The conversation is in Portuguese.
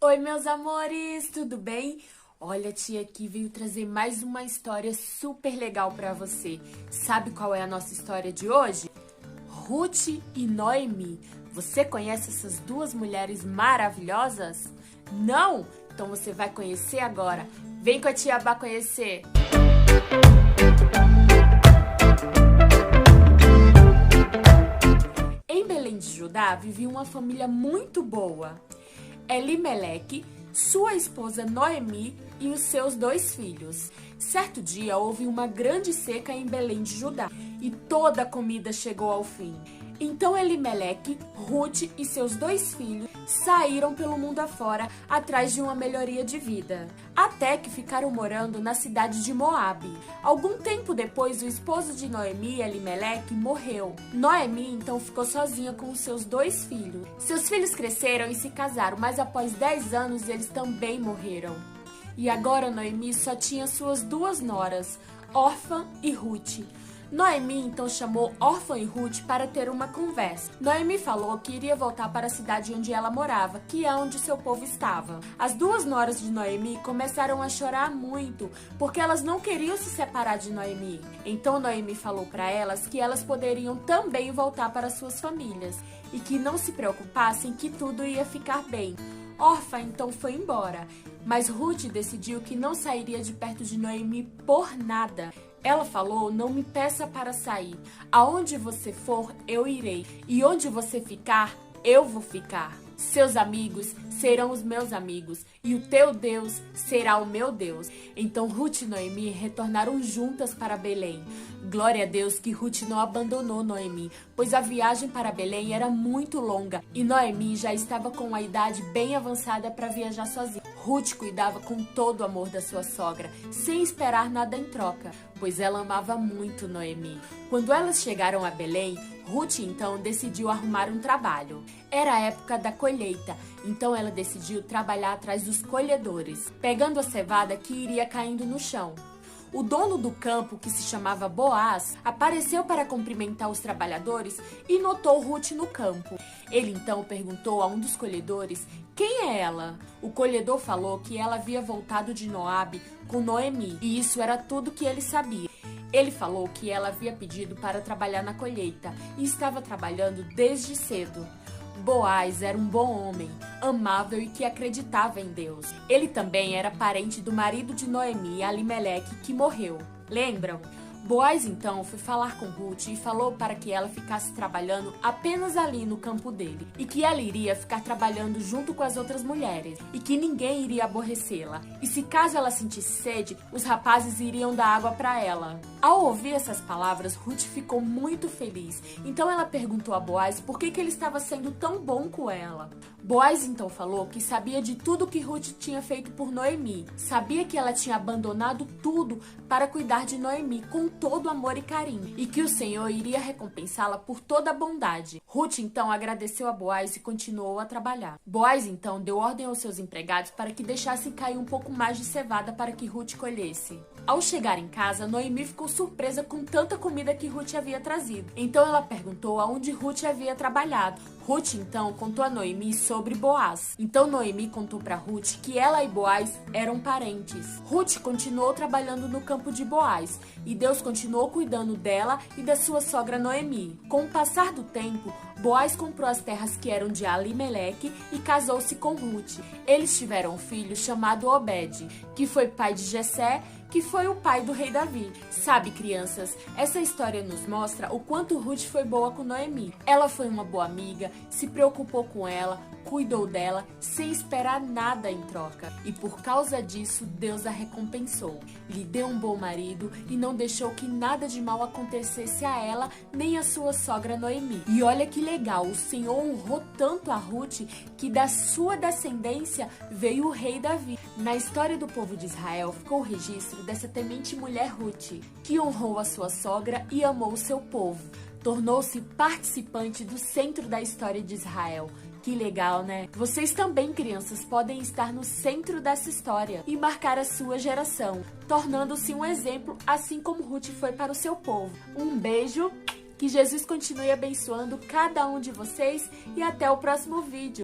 Oi, meus amores, tudo bem? Olha, a tia aqui veio trazer mais uma história super legal pra você. Sabe qual é a nossa história de hoje? Ruth e Noemi. Você conhece essas duas mulheres maravilhosas? Não? Então você vai conhecer agora. Vem com a tia Bá conhecer. Em Belém de Judá vivia uma família muito boa. Elimeleque, sua esposa Noemi e os seus dois filhos. Certo dia houve uma grande seca em Belém de Judá e toda a comida chegou ao fim. Então Elimeleque, Ruth e seus dois filhos saíram pelo mundo afora atrás de uma melhoria de vida, até que ficaram morando na cidade de Moabe. Algum tempo depois, o esposo de Noemi, Elimeleque, morreu. Noemi então ficou sozinha com os seus dois filhos. Seus filhos cresceram e se casaram, mas após 10 anos eles também morreram. E agora Noemi só tinha suas duas noras, Orfa e Ruth. Noemi então chamou Orfa e Ruth para ter uma conversa. Noemi falou que iria voltar para a cidade onde ela morava, que é onde seu povo estava. As duas noras de Noemi começaram a chorar muito, porque elas não queriam se separar de Noemi. Então Noemi falou para elas que elas poderiam também voltar para suas famílias e que não se preocupassem, que tudo ia ficar bem. Orfa então foi embora, mas Ruth decidiu que não sairia de perto de Noemi por nada. Ela falou: não me peça para sair. Aonde você for, eu irei. E onde você ficar, eu vou ficar. Seus amigos serão os meus amigos, e o teu Deus será o meu Deus. Então Ruth e Noemi retornaram juntas para Belém. Glória a Deus que Ruth não abandonou Noemi, pois a viagem para Belém era muito longa e Noemi já estava com a idade bem avançada para viajar sozinha. Ruth cuidava com todo o amor da sua sogra, sem esperar nada em troca, pois ela amava muito Noemi. Quando elas chegaram a Belém, Ruth então decidiu arrumar um trabalho. Era a época da colheita, então ela decidiu trabalhar atrás dos colhedores, pegando a cevada que iria caindo no chão. O dono do campo, que se chamava Boaz, apareceu para cumprimentar os trabalhadores e notou Ruth no campo. Ele então perguntou a um dos colhedores quem é ela. O colhedor falou que ela havia voltado de Moabe com Noemi, e isso era tudo que ele sabia. Ele falou que ela havia pedido para trabalhar na colheita e estava trabalhando desde cedo. Boaz era um bom homem, amável e que acreditava em Deus. Ele também era parente do marido de Noemi, Elimeleque, que morreu. Lembram? Boaz então foi falar com Ruth e falou para que ela ficasse trabalhando apenas ali no campo dele, e que ela iria ficar trabalhando junto com as outras mulheres, e que ninguém iria aborrecê-la. E se caso ela sentisse sede, os rapazes iriam dar água para ela. Ao ouvir essas palavras, Ruth ficou muito feliz. Então ela perguntou a Boaz por que ele estava sendo tão bom com ela. Boaz então falou que sabia de tudo que Ruth tinha feito por Noemi. Sabia que ela tinha abandonado tudo para cuidar de Noemi com todo amor e carinho, e que o Senhor iria recompensá-la por toda a bondade. Ruth então agradeceu a Boaz e continuou a trabalhar. Boaz então deu ordem aos seus empregados para que deixassem cair um pouco mais de cevada para que Ruth colhesse. Ao chegar em casa, Noemi ficou surpresa com tanta comida que Ruth havia trazido. Então ela perguntou aonde Ruth havia trabalhado. Ruth então contou a Noemi sobre Boaz. Então Noemi contou para Ruth que ela e Boaz eram parentes. Ruth continuou trabalhando no campo de Boaz e Deus continuou cuidando dela e da sua sogra Noemi. Com o passar do tempo, Boaz comprou as terras que eram de Elimeleque e casou-se com Ruth. Eles tiveram um filho chamado Obed, que foi pai de Jessé, que foi o pai do rei Davi. Sabe, crianças, essa história nos mostra o quanto Ruth foi boa com Noemi. Ela foi uma boa amiga, se preocupou com ela, cuidou dela, sem esperar nada em troca. E por causa disso, Deus a recompensou. Lhe deu um bom marido e não deixou que nada de mal acontecesse a ela, nem a sua sogra Noemi. E olha que legal, o Senhor honrou tanto a Ruth que da sua descendência veio o rei Davi. Na história do povo de Israel ficou o registro dessa temente mulher Ruth, que honrou a sua sogra e amou o seu povo. Tornou-se participante do centro da história de Israel. Que legal, né? Vocês também, crianças, podem estar no centro dessa história e marcar a sua geração, tornando-se um exemplo, assim como Ruth foi para o seu povo. Um beijo, que Jesus continue abençoando cada um de vocês e até o próximo vídeo.